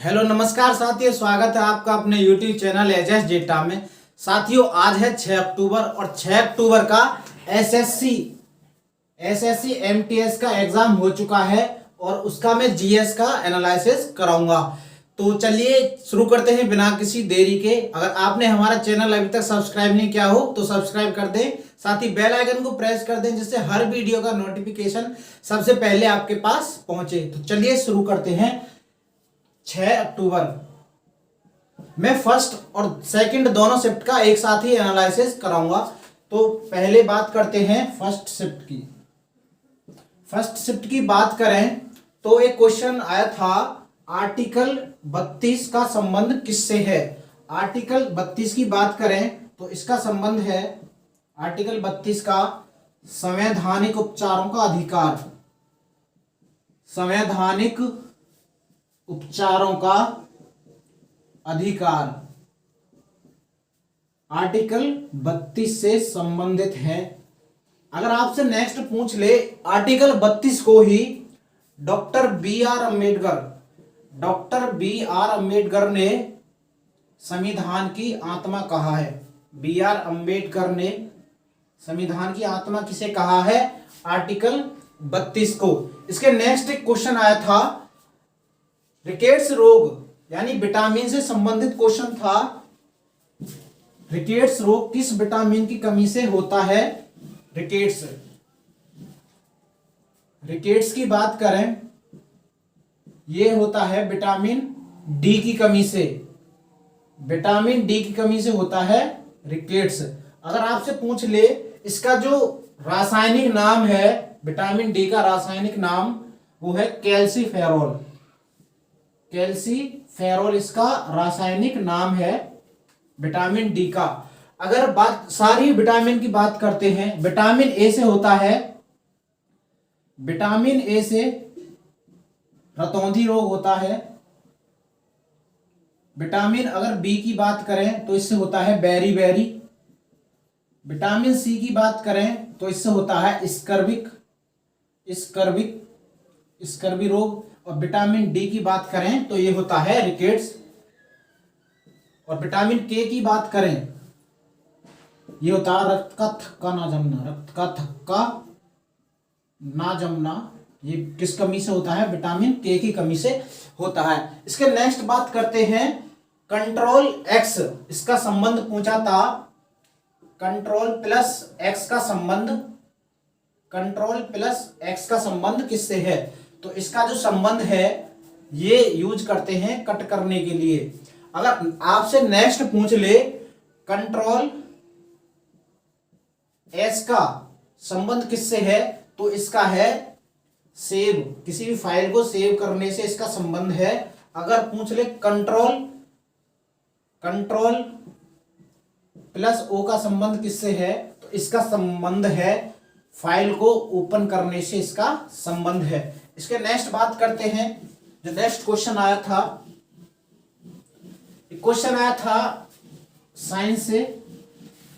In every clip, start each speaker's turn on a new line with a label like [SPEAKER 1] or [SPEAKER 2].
[SPEAKER 1] Hello नमस्कार साथियों, स्वागत है आपका अपने YouTube चैनल एजेस डेटा में। साथियों, आज है 6 अक्टूबर और 6 अक्टूबर का एसएससी एमटीएस का एग्जाम हो चुका है और उसका मैं जीएस का एनालिसिस कराऊंगा। तो चलिए शुरू करते हैं बिना किसी देरी के। अगर आपने हमारा चैनल अभी तक सब्सक्राइब नहीं किया हो तो सब्सक्राइब कर दें, साथ ही बेल आइकन को प्रेस कर दें जिससे हर वीडियो का नोटिफिकेशन सबसे पहले आपके पास पहुंचे। तो चलिए शुरू करते हैं। 6 अक्टूबर मैं फर्स्ट और सेकंड दोनों शिफ्ट का एक साथ ही एनालिसिस कराऊंगा। तो पहले बात करते हैं फर्स्ट शिफ्ट की। फर्स्ट शिफ्ट की बात करें तो एक क्वेश्चन आया था, आर्टिकल 32 का संबंध किससे है। आर्टिकल 32 की बात करें तो इसका संबंध है आर्टिकल 32 का संवैधानिक उपचारों का अधिकार। संवैधानिक उपचारों का अधिकार आर्टिकल 32 से संबंधित है। अगर आपसे नेक्स्ट पूछ ले, आर्टिकल 32 को ही डॉक्टर बी आर अम्बेडकर ने संविधान की आत्मा कहा है। बी आर अम्बेडकर ने संविधान की आत्मा किसे कहा है? आर्टिकल 32 को। इसके नेक्स्ट एक क्वेश्चन आया था, रिकेट्स रोग यानी विटामिन से संबंधित क्वेश्चन था। रिकेट्स रोग किस विटामिन की कमी से होता है? रिकेट्स की बात करें, यह होता है विटामिन डी की कमी से। विटामिन डी की कमी से होता है रिकेट्स। अगर आपसे पूछ ले, इसका जो रासायनिक नाम है विटामिन डी का, रासायनिक नाम वो है कैल्सीफेरॉल। कैल्सीफेरॉल इसका रासायनिक नाम है विटामिन डी का। अगर बात सारी विटामिन की बात करते हैं, विटामिन ए से होता है, विटामिन ए से रतौंधी रोग होता है। विटामिन अगर बी की बात करें तो इससे होता है बेरी। विटामिन सी की बात करें तो इससे होता है स्कर्वी रोग। और विटामिन डी की बात करें तो ये होता है रिकेट्स। और विटामिन के की बात करें, ये होता है रक्त का थक्का ना जमना। ये किस कमी से होता है? विटामिन के की कमी से होता है। इसके नेक्स्ट बात करते हैं कंट्रोल एक्स। इसका संबंध पूछा था, कंट्रोल प्लस एक्स का संबंध किससे है? तो इसका जो संबंध है ये यूज करते हैं कट करने के लिए। अगर आपसे नेक्स्ट पूछ ले, कंट्रोल एस का संबंध किससे है? तो इसका है सेव, किसी भी फाइल को सेव करने से इसका संबंध है। अगर पूछ ले कंट्रोल प्लस ओ का संबंध किससे है? तो इसका संबंध है फाइल को ओपन करने से, इसका संबंध है। इसके नेक्स्ट बात करते हैं, जो नेक्स्ट क्वेश्चन आया था साइंस से,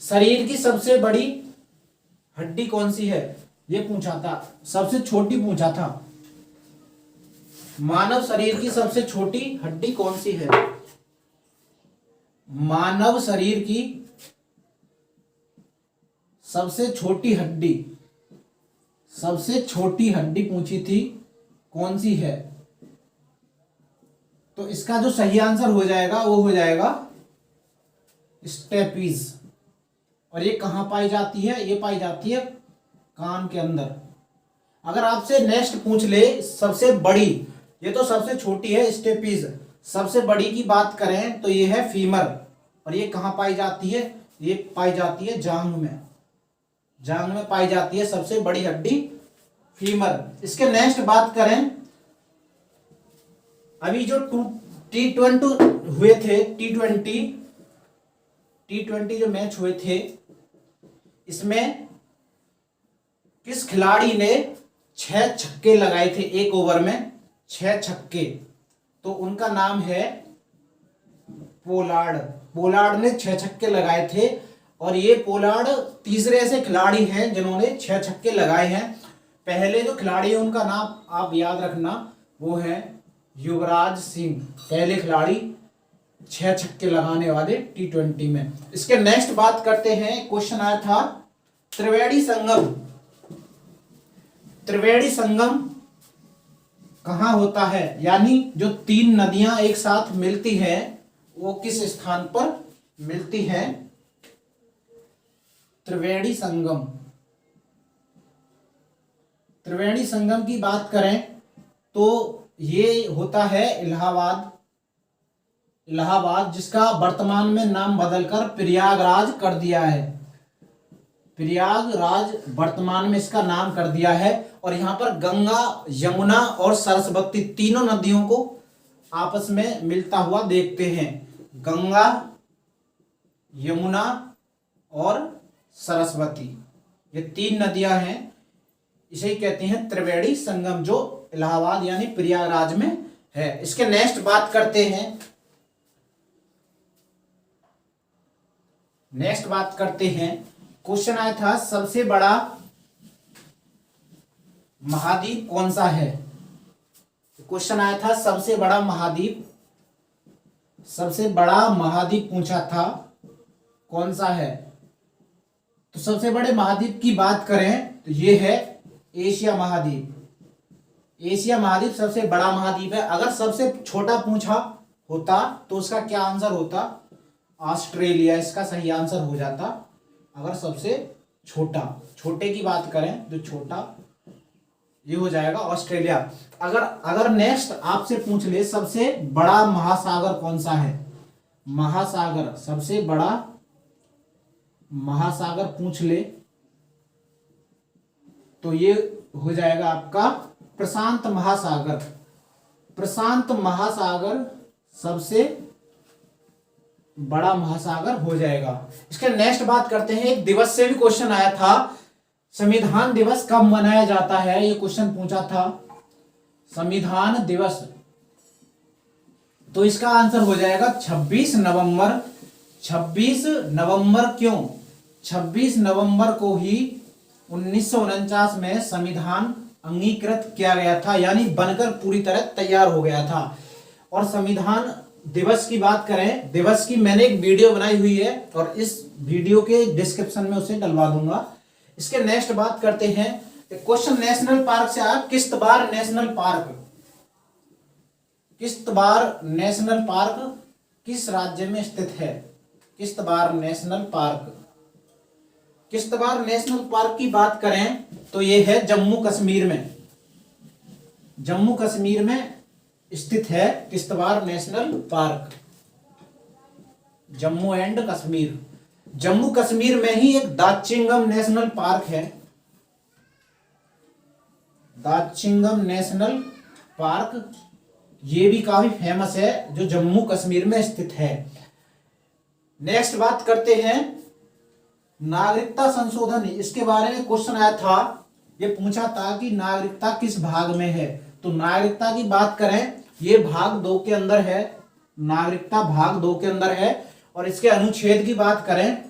[SPEAKER 1] शरीर की सबसे बड़ी हड्डी कौन सी है? ये पूछा था। सबसे छोटी पूछा था, मानव शरीर की सबसे छोटी हड्डी कौन सी है? मानव शरीर की सबसे छोटी हड्डी पूछी थी, कौन सी है? तो इसका जो सही आंसर हो जाएगा वो हो जाएगा स्टेपीज। और ये कहां पाई जाती है? ये पाई जाती है कान के अंदर। अगर आपसे नेक्स्ट पूछ ले, सबसे बड़ी, ये तो सबसे छोटी है स्टेपीज, सबसे बड़ी की बात करें तो ये है फीमर। और ये कहां पाई जाती है? ये पाई जाती है जांघ में पाई जाती है सबसे बड़ी हड्डी फीमर। इसके नेक्स्ट बात करें, अभी जो T20 हुए थे, T20 जो मैच हुए थे, इसमें किस खिलाड़ी ने 6 छक्के लगाए थे? एक ओवर में 6 छक्के। तो उनका नाम है पोलार्ड ने 6 छक्के लगाए थे। और ये पोलार्ड तीसरे ऐसे खिलाड़ी हैं जिन्होंने 6 छक्के लगाए हैं। पहले जो खिलाड़ी है उनका नाम आप याद रखना, वो है युवराज सिंह पहले खिलाड़ी 6 छक्के लगाने वाले T20 में। इसके नेक्स्ट बात करते हैं, क्वेश्चन आया था त्रिवेणी संगम। त्रिवेणी संगम कहाँ होता है, यानी जो 3 नदियां एक साथ मिलती हैं वो किस स्थान पर मिलती हैं? त्रिवेणी संगम। त्रिवेणी संगम की बात करें तो ये होता है इलाहाबाद। इलाहाबाद, जिसका वर्तमान में नाम बदलकर प्रयागराज कर दिया है। प्रयागराज वर्तमान में इसका नाम कर दिया है। और यहाँ पर गंगा, यमुना और सरस्वती तीनों नदियों को आपस में मिलता हुआ देखते हैं। गंगा, यमुना और सरस्वती, ये 3 नदियां हैं, इसे ही कहते हैं त्रिवेणी संगम, जो इलाहाबाद यानी प्रयागराज में है। इसके नेक्स्ट बात करते हैं, क्वेश्चन आया था सबसे बड़ा महाद्वीप कौन सा है? क्वेश्चन आया था सबसे बड़ा महाद्वीप पूछा था, कौन सा है? तो सबसे बड़े महाद्वीप की बात करें तो ये है एशिया महाद्वीप। एशिया महाद्वीप सबसे बड़ा महाद्वीप है। अगर सबसे छोटा पूछा होता तो उसका क्या आंसर होता? ऑस्ट्रेलिया इसका सही आंसर हो जाता। अगर सबसे छोटे की बात करें तो छोटा ये हो जाएगा ऑस्ट्रेलिया। अगर नेक्स्ट आपसे पूछ ले सबसे बड़ा महासागर कौन सा है, महासागर, सबसे बड़ा महासागर पूछ ले तो ये हो जाएगा आपका प्रशांत महासागर। प्रशांत महासागर सबसे बड़ा महासागर हो जाएगा। इसके नेक्स्ट बात करते हैं, एक दिवस से भी क्वेश्चन आया था, संविधान दिवस कब मनाया जाता है? ये क्वेश्चन पूछा था, संविधान दिवस। तो इसका आंसर हो जाएगा 26 नवंबर। 26 नवंबर क्यों? 26 नवंबर को ही 1949 में संविधान अंगीकृत किया गया था, यानी बनकर पूरी तरह तैयार हो गया था। और संविधान दिवस की बात करें, दिवस की मैंने एक वीडियो बनाई हुई है और इस वीडियो के डिस्क्रिप्शन में उसे डलवा दूंगा। इसके नेक्स्ट बात करते हैं, क्वेश्चन नेशनल पार्क से आया, Kishtwar national park. Kishtwar national park किस राज्य में स्थित है? Kishtwar national park. Kishtwar national park की बात करें तो यह है जम्मू कश्मीर में। जम्मू कश्मीर में स्थित है Kishtwar national park, Jammu and Kashmir. Jammu Kashmir में ही एक दाचिंगम नेशनल पार्क है। दाचिंगम नेशनल पार्क ये भी काफी फेमस है, जो जम्मू कश्मीर में स्थित है। नेक्स्ट बात करते हैं नागरिकता संशोधन। इसके बारे में क्वेश्चन आया था, ये पूछा था कि नागरिकता किस भाग में है? तो नागरिकता की बात करें, ये भाग 2 के अंदर है। नागरिकता भाग 2 के अंदर है। और इसके अनुच्छेद की बात करें,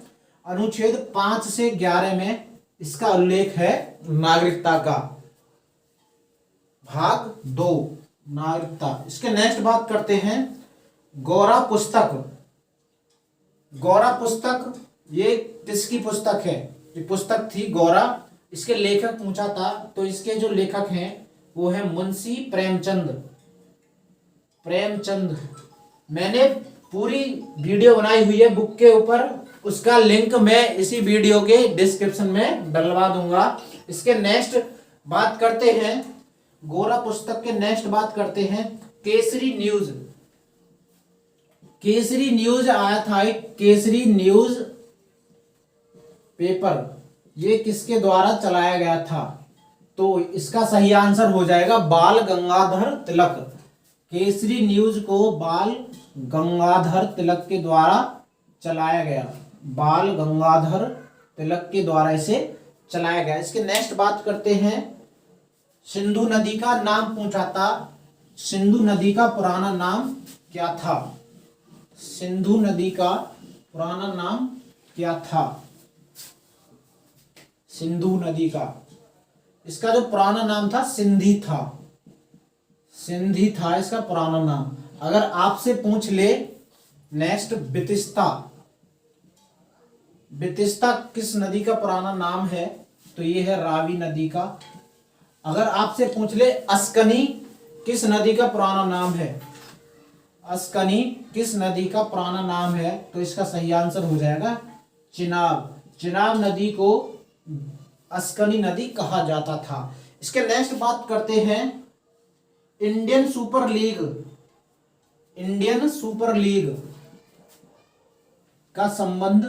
[SPEAKER 1] अनुच्छेद 5 से 11 में इसका उल्लेख है नागरिकता का। भाग 2 नागरिकता। इसके नेक्स्ट बात करते हैं गौरा पुस्तक। गौरा पुस्तक ये किसकी पुस्तक है? ये पुस्तक थी गौरा। इसके लेखक पूछा था, तो इसके जो लेखक हैं वो है मुंशी प्रेमचंद। प्रेमचंद, मैंने पूरी वीडियो बनाई हुई है बुक के ऊपर, उसका लिंक मैं इसी वीडियो के डिस्क्रिप्शन में डलवा दूंगा। इसके नेक्स्ट बात करते हैं, गौरा पुस्तक के नेक्स्ट बात करते हैं केसरी न्यूज। केसरी न्यूज आया था, एक केसरी न्यूज पेपर, ये किसके द्वारा चलाया गया था? तो इसका सही आंसर हो जाएगा बाल गंगाधर तिलक। केसरी न्यूज को बाल गंगाधर तिलक के द्वारा चलाया गया। बाल गंगाधर तिलक के द्वारा इसे चलाया गया। इसके नेक्स्ट बात करते हैं, सिंधु नदी का नाम पूछा था। सिंधु नदी का पुराना नाम क्या था? सिंधु नदी का पुराना नाम क्या था? सिंधु नदी का, इसका जो पुराना नाम था सिंधी था। सिंधी था इसका पुराना नाम। अगर आपसे पूछ ले नेक्स्ट, बितिस्ता, बितिस्ता किस नदी का पुराना नाम है? तो ये है रावी नदी का। अगर आपसे पूछ ले अस्कनी किस नदी का पुराना नाम है? अस्कनी किस नदी का पुराना नाम है? तो इसका सही आंसर हो जाएगा चिनाब। चिनाब नदी को अस्कनी नदी कहा जाता था। इसके नेक्स्ट बात करते हैं Indian super league. Indian super league का संबंध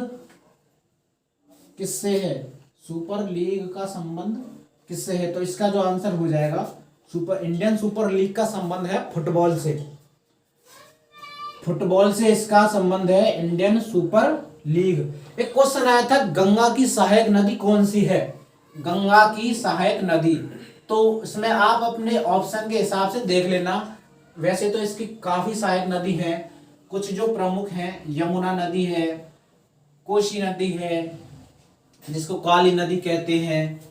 [SPEAKER 1] किससे है? सुपर लीग का संबंध किससे है? तो इसका जो आंसर हो जाएगा इंडियन सुपर लीग का संबंध है फुटबॉल से। फुटबॉल से इसका संबंध है, इंडियन सुपर लीग। एक क्वेश्चन आया था गंगा की सहायक नदी कौन सी है? गंगा की सहायक नदी, तो इसमें आप अपने ऑप्शन के हिसाब से देख लेना। वैसे तो इसकी काफी सहायक नदी है, कुछ जो प्रमुख हैं, यमुना नदी है, कोसी नदी है जिसको काली नदी कहते हैं,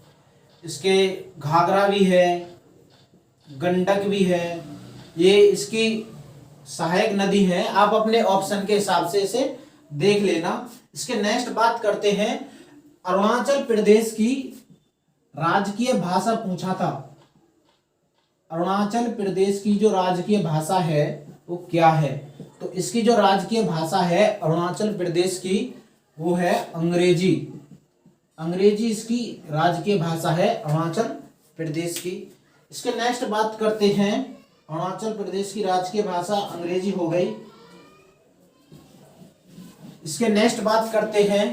[SPEAKER 1] इसके घाघरा भी है, गंडक भी है, ये इसकी सहायक नदी है। आप अपने ऑप्शन के हिसाब से इसे देख लेना। इसके नेक्स्ट बात करते हैं अरुणाचल प्रदेश की राजकीय भाषा पूछा था। अरुणाचल प्रदेश की जो राजकीय भाषा है वो क्या है? तो इसकी जो राजकीय भाषा है अरुणाचल प्रदेश की वो है अंग्रेजी। अंग्रेजी इसकी राजकीय भाषा है अरुणाचल प्रदेश की। इसके नेक्स्ट बात करते हैं अरुणाचल प्रदेश की राजकीय भाषा अंग्रेजी हो गई। इसके नेक्स्ट बात करते हैं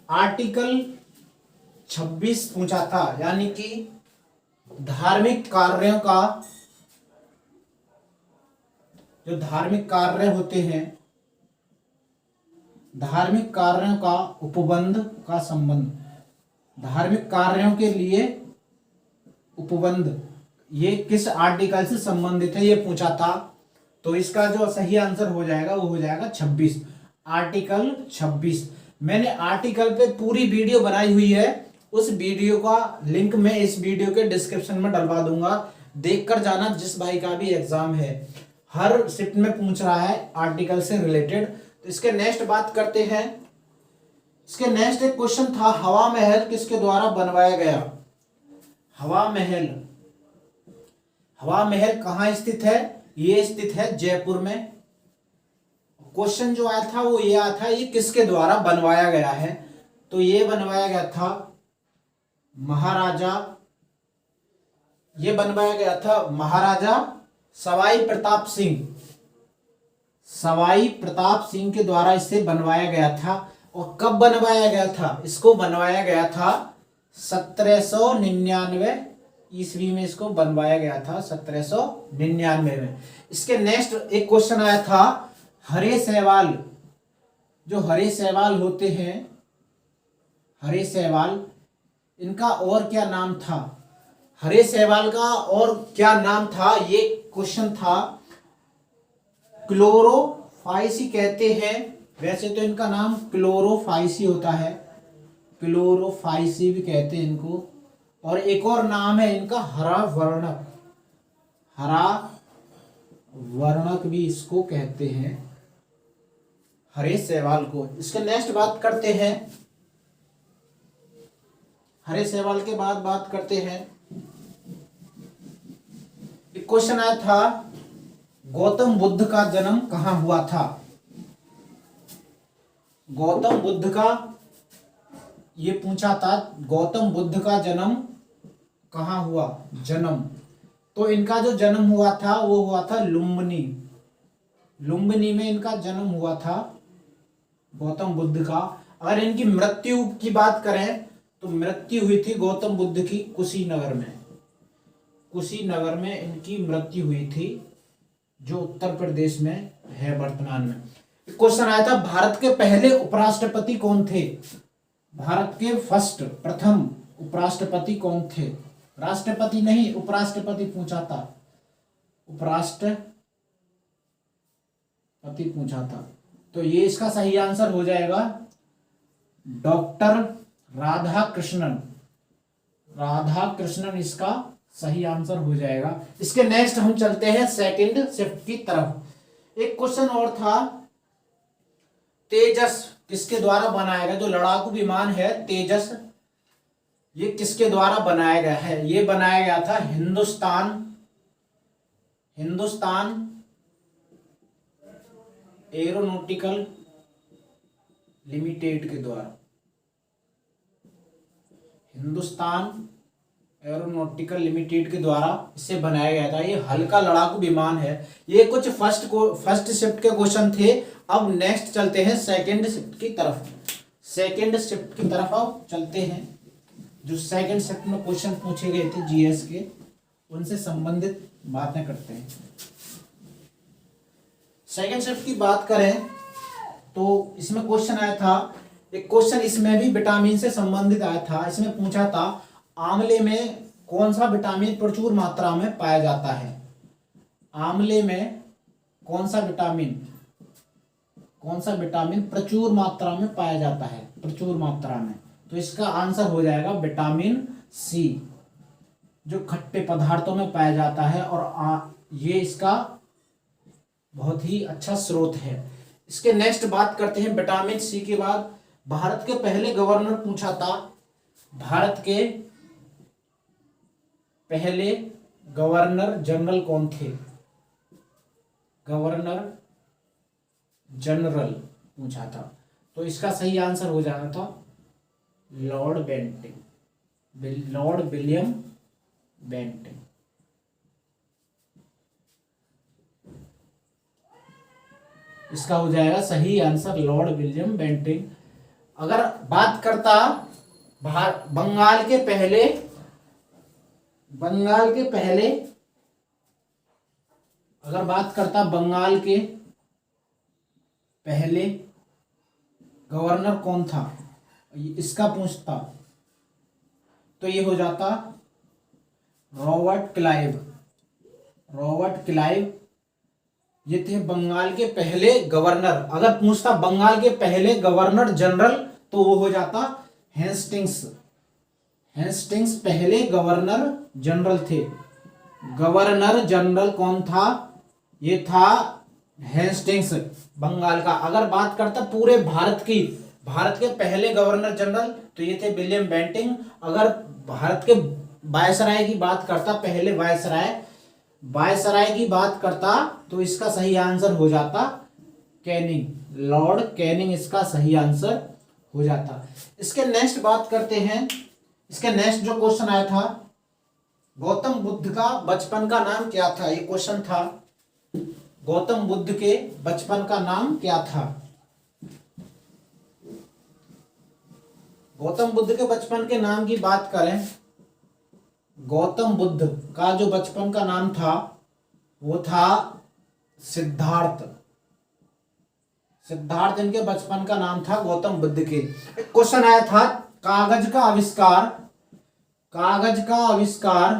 [SPEAKER 1] आर्टिकल 26 पूछा था, यानी कि धार्मिक कार्यों का, जो धार्मिक कार्य होते हैं, धार्मिक कार्यों का उपबंध का संबंध, धार्मिक कार्यों के लिए उपबंध, ये किस आर्टिकल से संबंधित है ये पूछा था। तो इसका जो सही आंसर हो जाएगा वो हो जाएगा 26, आर्टिकल 26। मैंने आर्टिकल पे पूरी वीडियो बनाई हुई है, उस वीडियो का लिंक मैं इस वीडियो के डिस्क्रिप्शन में डलवा दूंगा, देखकर जाना। जिस भाई का भी एग्जाम है, हर शिफ्ट में पूछ रहा है आर्टिकल से रिलेटेड। तो इसके नेक्स्ट बात करते हैं। इसके नेक्स्ट एक क्वेश्चन था हवा महल किसके द्वारा बनवाया गया? हवा महल, हवा महल कहाँ स्थित है? ये स्थित है जयपुर में। क्वेश्चन जो आया था वो ये आया था ये किसके द्वारा बनवाया गया है? तो ये बनवाया गया था महाराजा, ये बनवाया गया था महाराजा सवाई प्रताप सिंह। सवाई प्रताप सिंह के द्वारा इसे बनवाया गया था। और कब बनवाया गया था? इसको बनवाया गया था 1799 ईस्वी में, इसको बनवाया गया था 1799 में। इसके नेक्स्ट एक क्वेश्चन आया था हरे सहवाल, जो हरे सहवाल होते हैं, हरे सहवाल, इनका और क्या नाम था? हरे सहवाल का और क्या नाम था? ये क्वेश्चन था। क्लोरोफाइसी कहते हैं, वैसे तो इनका नाम क्लोरोफाइसी होता है, क्लोरोफाइसी भी कहते हैं इनको। और एक और नाम है इनका हरा वर्णक, हरा वर्णक भी इसको कहते हैं, हरे सहवाल को। इसके नेक्स्ट बात करते हैं, हरे सहवाल के बाद बात करते हैं, एक क्वेश्चन आया था गौतम बुद्ध का जन्म कहाँ हुआ था? गौतम बुद्ध का ये पूछा था, गौतम बुद्ध का जन्म कहाँ हुआ? जन्म, तो इनका जो जन्म हुआ था वो हुआ था लुम्बिनी। लुम्बिनी में इनका जन्म हुआ था गौतम बुद्ध का। अगर इनकी मृत्यु की बात करें तो मृत्यु हुई थी गौतम बुद्ध की कुशीनगर में, कुशीनगर में इनकी मृत्यु हुई थी, जो उत्तर प्रदेश में है वर्तमान में। क्वेश्चन आया था भारत के पहले उपराष्ट्रपति कौन थे? भारत के फर्स्ट, प्रथम उपराष्ट्रपति कौन थे? राष्ट्रपति नहीं, उपराष्ट्रपति पूछा था, उपराष्ट्रपति पूछा था। तो ये इसका सही आंसर हो जाएगा डॉक्टर राधा कृष्णन। राधा कृष्णन इसका सही आंसर हो जाएगा। इसके नेक्स्ट हम चलते हैं सेकंड शिफ्ट की तरफ। एक क्वेश्चन और था, तेजस किसके द्वारा बनाया गया? जो लड़ाकू विमान है तेजस, ये किसके द्वारा बनाया गया है? ये बनाया गया था हिंदुस्तान एरोनॉटिकल लिमिटेड के द्वारा। हिंदुस्तान एरोनॉटिकल लिमिटेड के द्वारा इसे बनाया गया था। ये हल्का लड़ाकू विमान है। ये कुछ फर्स्ट शिफ्ट के क्वेश्चन थे। अब नेक्स्ट चलते हैं सेकंड शिफ्ट की तरफ। सेकंड शिफ्ट की तरफ अब चलते हैं। जो सेकंड शिफ्ट में क्वेश्चन पूछे गए थे जीएस के, उनसे संबंधित बातें करते हैं। सेकंड शिफ्ट की बात करें तो इसमें क्वेश्चन आया था, एक क्वेश्चन इसमें भी विटामिन से संबंधित आया था। इसमें पूछा था, आंवले में कौन सा विटामिन प्रचुर मात्रा में पाया जाता है? आंवले में कौन सा विटामिन प्रचुर मात्रा में पाया जाता है? प्रचुर मात्रा में, तो इसका आंसर हो जाएगा विटामिन सी, जो खट्टे पदार्थों में पाया जाता है और ये इसका बहुत ही अच्छा स्रोत है। इसके नेक्स्ट बात करते हैं विटामिन सी के बाद। भारत के पहले गवर्नर पूछा था, भारत के पहले गवर्नर जनरल कौन थे? गवर्नर जनरल पूछा था, तो इसका सही आंसर हो जाना था लॉर्ड विलियम बेंटिंग। इसका हो जाएगा सही आंसर लॉर्ड विलियम बेंटिंग। अगर बात करता बंगाल के पहले अगर बात करता बंगाल के पहले गवर्नर कौन था, इसका पूछता, तो ये हो जाता रॉबर्ट क्लाइव। ये थे बंगाल के पहले गवर्नर। अगर पूछता बंगाल के पहले गवर्नर जनरल, तो वो हो जाता हेस्टिंग्स पहले गवर्नर जनरल थे। गवर्नर जनरल कौन था? ये था हेस्टिंग्स, बंगाल का। अगर बात करता पूरे भारत के पहले गवर्नर जनरल, तो ये थे विलियम बेंटिंग। अगर भारत के वायसराय की बात करता, पहले वायसराय की बात करता, तो इसका सही आंसर हो जाता कैनिंग, लॉर्ड कैनिंग इसका सही आंसर हो जाता। इसके नेक्स्ट बात करते हैं। इसके नेक्स्ट जो क्वेश्चन आया था, गौतम बुद्ध का बचपन का नाम क्या था? ये क्वेश्चन था, गौतम बुद्ध के बचपन का नाम क्या था? गौतम बुद्ध के बचपन के नाम की बात करें, गौतम बुद्ध का जो बचपन का नाम था वो था सिद्धार्थ इनके बचपन का नाम था गौतम बुद्ध के। एक क्वेश्चन आया था, कागज का आविष्कार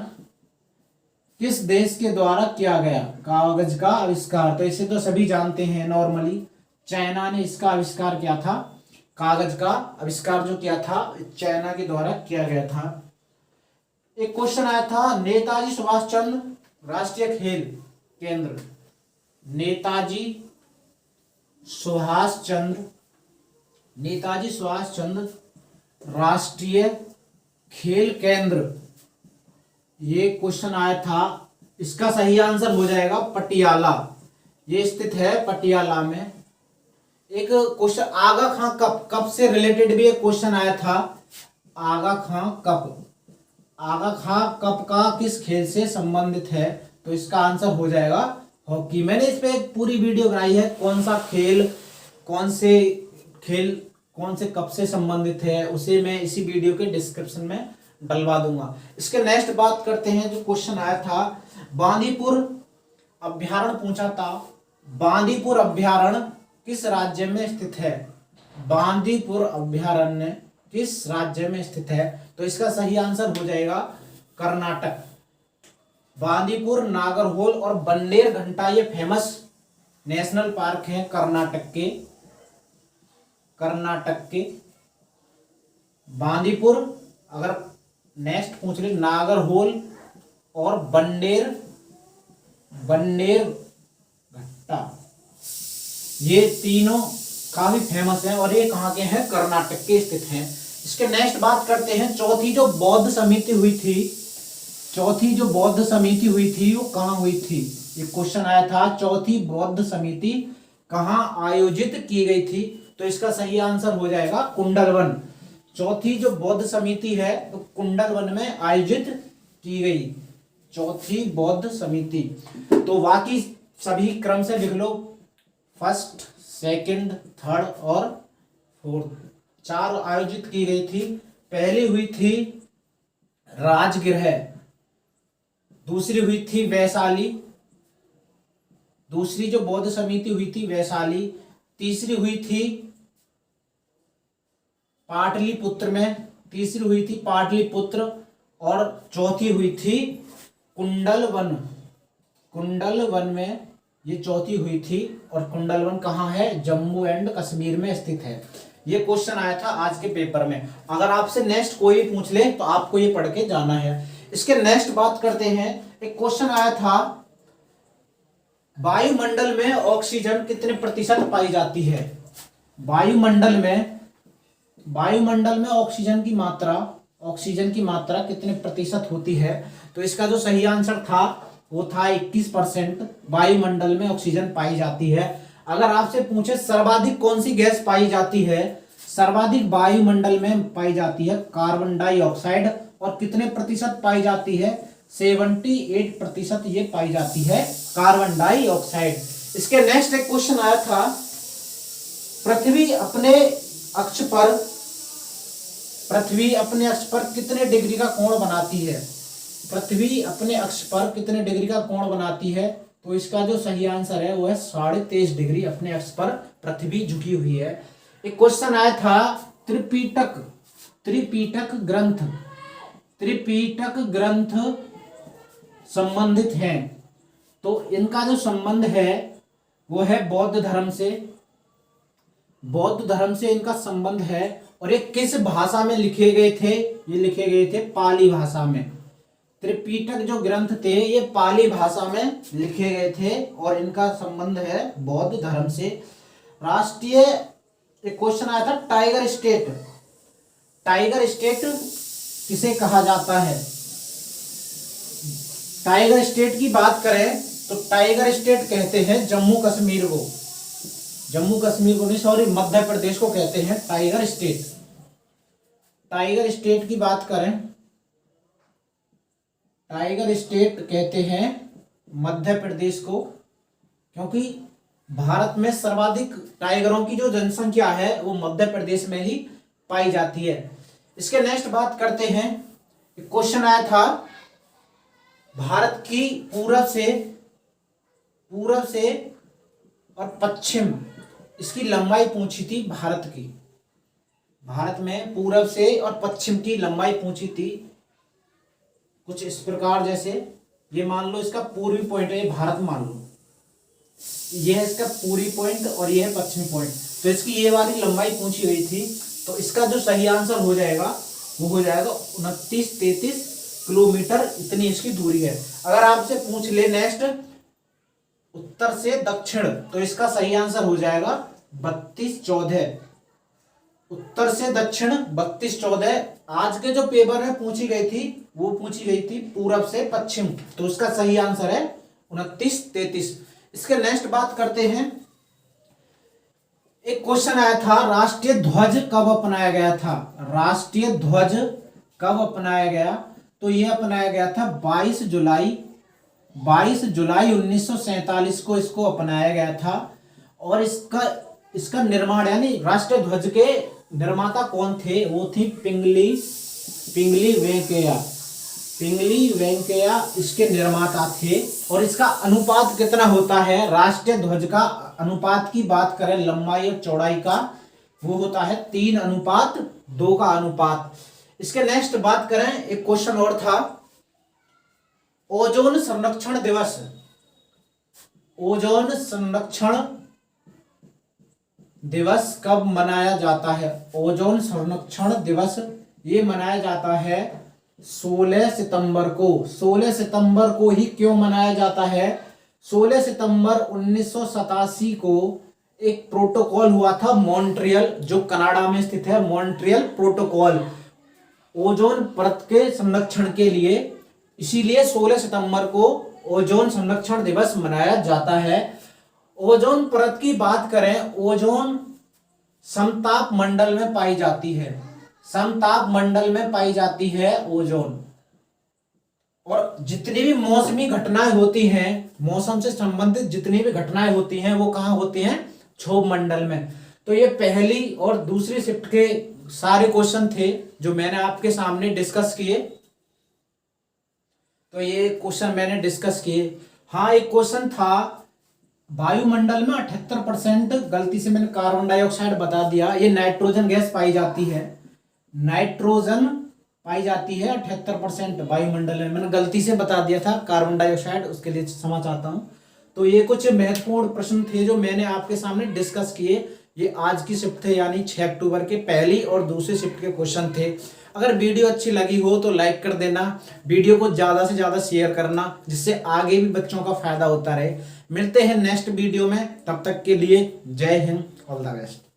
[SPEAKER 1] किस देश के द्वारा किया गया? कागज का आविष्कार, तो इसे तो सभी जानते हैं नॉर्मली, चाइना ने इसका आविष्कार किया था। कागज का आविष्कार जो किया था चाइना के द्वारा किया गया था। एक क्वेश्चन आया था, नेताजी सुभाष चंद्र राष्ट्रीय खेल केंद्र, नेताजी सुभाष चंद्र राष्ट्रीय खेल केंद्र, ये क्वेश्चन आया था। इसका सही आंसर हो जाएगा पटियाला, ये स्थित है पटियाला में। एक क्वेश्चन आगा खां कप से रिलेटेड भी एक क्वेश्चन आया था। आगा खां कप का किस खेल से संबंधित है? तो इसका आंसर हो जाएगा हॉकी। मैंने इस पे एक पूरी वीडियो बनाई है, कौन सा खेल कौन से कप से संबंधित है, उसे मैं इसी वीडियो के डिस्क्रिप्शन में डलवा दूंगा। इसके नेक्स्ट बात करते हैं, जो क्वेश्चन आया था, बांदीपुर अभ्यारण्य पूछा था। बांदीपुर अभ्यारण्य किस राज्य में स्थित है? बांदीपुर अभ्यारण्य किस राज्य में स्थित है? तो इसका सही आंसर हो जाएगा कर्नाटक। बांदीपुर, नागरहोल और बंडेर घंटा ये फेमस नेशनल पार्क हैं कर्नाटक के। बांदीपुर, अगर नेक्स्ट पूछ ले नागरहोल और बन्नेर बन्नेर घट्टा, ये तीनों काफी फेमस हैं और ये कहाँ के हैं, कर्नाटक के स्थित हैं। इसके नेक्स्ट बात करते हैं, चौथी जो बौद्ध समिति हुई थी, चौथी जो बौद्ध समिति हुई थी वो कहाँ हुई थी, ये क्वेश्चन आया था, चौथी बौद्ध समिति कहाँ आयोजित की गई थी। तो इसका सही आंसर हो जाएगा कुंडलवन। चौथी जो बौद्ध समिति है तो कुंडलवन में आयोजित की गई, चौथी बौद्ध समिति। तो बाकी सभी क्रम से लिख लो, फर्स्ट, सेकंड, थर्ड और फोर्थ, 4 आयोजित की गई थी। पहली हुई थी राजगृह, दूसरी हुई थी वैशाली, दूसरी जो बौद्ध समिति हुई थी वैशाली, तीसरी हुई थी पाटलिपुत्र में, तीसरी हुई थी पाटलिपुत्र और चौथी हुई थी कुंडलवन, कुंडलवन में ये चौथी हुई थी। और कुंडलवन कहाँ है, जम्मू एंड कश्मीर में स्थित है। ये क्वेश्चन आया था आज के पेपर में। अगर आपसे नेक्स्ट कोई पूछ ले तो आपको ये पढ़ के जाना है। इसके नेक्स्ट बात करते हैं, एक क्वेश्चन आया था, वायुमंडल में ऑक्सीजन कितने प्रतिशत पाई जाती है। वायुमंडल में ऑक्सीजन की मात्रा कितने प्रतिशत होती है। तो इसका जो सही आंसर था वो था 21% वायुमंडल में ऑक्सीजन पाई जाती है। अगर आपसे पूछे सर्वाधिक कौन सी गैस पाई जाती है, सर्वाधिक वायुमंडल में पाई जाती है कार्बन डाइऑक्साइड, और कितने प्रतिशत पाई जाती है, 78% ये पाई जाती है कार्बन डाइऑक्साइड। इसके नेक्स्ट एक क्वेश्चन आया था, पृथ्वी अपने अक्ष पर कितने डिग्री का कोण बनाती है। पृथ्वी अपने अक्ष पर कितने डिग्री का कोण बनाती है। तो इसका जो सही आंसर है वो है 23.5 डिग्री अपने अक्ष पर पृथ्वी झुकी हुई है। एक क्वेश्चन आया था, त्रिपिटक ग्रंथ संबंधित हैं। तो इनका जो संबंध है वो है बौद्ध धर्म से इनका संबंध है। और ये किस भाषा में लिखे गए थे, ये लिखे गए थे पाली भाषा में। त्रिपिटक जो ग्रंथ थे ये पाली भाषा में लिखे गए थे और इनका संबंध है बौद्ध धर्म से। राष्ट्रीय, एक क्वेश्चन आया था, टाइगर स्टेट किसे कहा जाता है। टाइगर स्टेट की बात करें तो टाइगर स्टेट कहते हैं जम्मू कश्मीर को नहीं, सॉरी, मध्य प्रदेश को कहते हैं टाइगर स्टेट। टाइगर स्टेट की बात करें, टाइगर स्टेट कहते हैं मध्य प्रदेश को, क्योंकि भारत में सर्वाधिक टाइगरों की जो जनसंख्या है वो मध्य प्रदेश में ही पाई जाती है। इसके नेक्स्ट बात करते हैं, क्वेश्चन आया था, भारत की पूरब से और पश्चिम, इसकी लंबाई पूछी थी भारत में पूरब से और पश्चिम की लंबाई पूछी थी कुछ इस प्रकार, जैसे ये मान लो इसका पूर्वी पॉइंट है, ये भारत मान लो, ये है इसका पूर्वी पॉइंट और ये है पश्चिमी पॉइंट। तो इसकी ये वाली लंबाई पूछी गई थी। तो इसका जो सही आंसर हो जाएगा वो हो जाएगा 29-33 किलोमीटर, इतनी इसकी दूरी है। अगर आपसे पूछ ले नेक्स्ट उत्तर से दक्षिण, तो इसका सही आंसर हो जाएगा 32-14। उत्तर से दक्षिण 32-14। आज के जो पेपर में पूछी गई थी वो पूछी गई थी पूरब से पश्चिम, तो उसका सही आंसर है 29-33। इसके नेक्स्ट बात करते हैं, एक क्वेश्चन आया था, राष्ट्रीय ध्वज कब अपनाया गया था। राष्ट्रीय ध्वज कब अपनाया गया, तो यह अपनाया गया था 22 जुलाई 1947 को इसको अपनाया गया था। और इसका निर्माण, यानी राष्ट्रीय ध्वज के निर्माता कौन थे, वो थी पिंगली वेंकैया इसके निर्माता थे। और इसका अनुपात कितना होता है, राष्ट्रीय ध्वज का अनुपात की बात करें लंबाई और चौड़ाई का, वो होता है 3:2 का अनुपात। इसके नेक्स्ट बात करें, एक क्वेश्चन और था, ओजोन संरक्षण दिवस कब मनाया जाता है। ओजोन संरक्षण दिवस ये मनाया जाता है 16 सितंबर को, 16 सितंबर को ही क्यों मनाया जाता है? 16 सितंबर 1987 को एक प्रोटोकॉल हुआ था मॉन्ट्रियल, जो कनाडा में स्थित है, मॉन्ट्रियल प्रोटोकॉल, ओजोन परत के संरक्षण के लिए। इसीलिए 16 सितंबर को ओजोन संरक्षण दिवस मनाया जाता है। ओजोन परत की बात करें, ओजोन समताप मंडल में पाई जाती है, समताप मंडल में पाई जाती है ओजोन। और जितनी भी मौसमी घटनाएं होती हैं, मौसम से संबंधित जितनी भी घटनाएं होती हैं, वो कहाँ होती हैं? क्षोभ मंडल में। तो ये पहली और दूसरी शिफ्ट के सारे क्वेश्चन थे जो मैंने आपके सामने डिस्कस किए। तो ये क्वेश्चन मैंने डिस्कस किए। हाँ, एक क्वेश्चन था वायुमंडल में 78%, गलती से मैंने कार्बन डाइऑक्साइड बता दिया, ये नाइट्रोजन गैस पाई जाती है, नाइट्रोजन पाई जाती है 78% वायुमंडल में, मैंने गलती से बता दिया था कार्बन डाइऑक्साइड, उसके लिए क्षमा चाहता हूं। तो ये कुछ महत्वपूर्ण प्रश्न थे जो मैंने आपके सामने डिस्कस किए। ये आज की शिफ्ट थे, यानी 6 अक्टूबर के पहली और दूसरी शिफ्ट के क्वेश्चन थे। अगर वीडियो अच्छी लगी हो तो लाइक कर देना, वीडियो को ज्यादा से ज्यादा शेयर करना, जिससे आगे भी बच्चों का फायदा होता रहे। मिलते हैं नेक्स्ट वीडियो में, तब तक के लिए जय हिंद, ऑल द बेस्ट।